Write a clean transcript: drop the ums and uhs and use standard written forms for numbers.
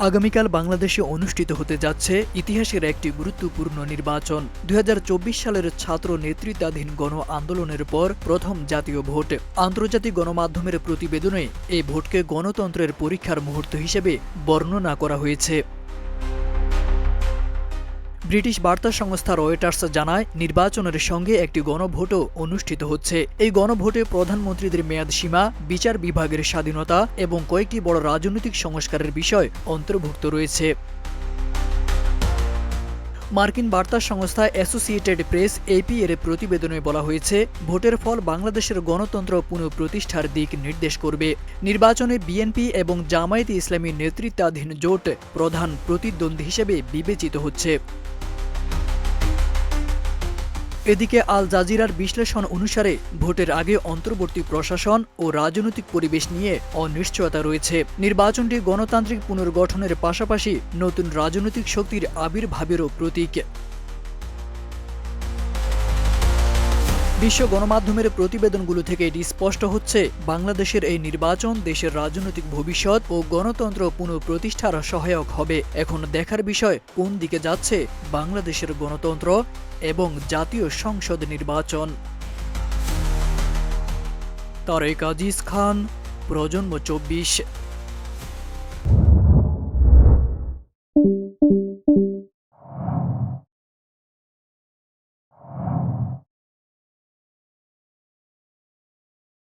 আগামীকাল বাংলাদেশে অনুষ্ঠিত হতে যাচ্ছে ইতিহাসের একটি গুরুত্বপূর্ণ নির্বাচন। ২০২৪ সালের ছাত্র নেতৃত্বাধীন গণ আন্দোলনের পর প্রথম জাতীয় ভোট। আন্তর্জাতিক গণমাধ্যমের প্রতিবেদনে এই ভোটকে গণতন্ত্রের পরীক্ষার মুহূর্ত হিসেবে বর্ণনা করা হয়েছে। ব্রিটিশ বার্তা সংস্থা রয়টার্স জানায়, নির্বাচনের সঙ্গে একটি গণভোটও অনুষ্ঠিত হচ্ছে। এই গণভোটে প্রধানমন্ত্রীদের মেয়াদসীমা, বিচার বিভাগের স্বাধীনতা এবং কয়েকটি বড় রাজনৈতিক সংস্কারের বিষয় অন্তর্ভুক্ত রয়েছে। মার্কিন বার্তা সংস্থা অ্যাসোসিয়েটেড প্রেস এপি এর প্রতিবেদনে বলা হয়েছে, ভোটের ফল বাংলাদেশের গণতন্ত্র পুনঃপ্রতিষ্ঠার দিক নির্দেশ করবে। নির্বাচনে বিএনপি এবং জামায়াতে ইসলামী নেতৃত্বাধীন জোট প্রধান প্রতিদ্বন্দ্বী হিসেবে বিবেচিত হচ্ছে। এদিকে আল জাজিরার বিশ্লেষণ অনুসারে ভোটের আগে অন্তর্বর্তী প্রশাসন ও রাজনৈতিক পরিবেশ নিয়ে অনিশ্চয়তা রয়েছে। নির্বাচনটি গণতান্ত্রিক পুনর্গঠনের পাশাপাশি নতুন রাজনৈতিক শক্তির আবির্ভাবেরও প্রতীক। বিশ্ব গণমাধ্যমের প্রতিবেদনগুলো থেকে এটি স্পষ্ট হচ্ছে, বাংলাদেশের এই নির্বাচন দেশের রাজনৈতিক ভবিষ্যৎ ও গণতন্ত্র পুনঃপ্রতিষ্ঠার সহায়ক হবে। এখন দেখার বিষয়, কোন দিকে যাচ্ছে বাংলাদেশের গণতন্ত্র এবং জাতীয় সংসদ নির্বাচন। তারেক আজিজ খান, প্রজন্ম ২৪।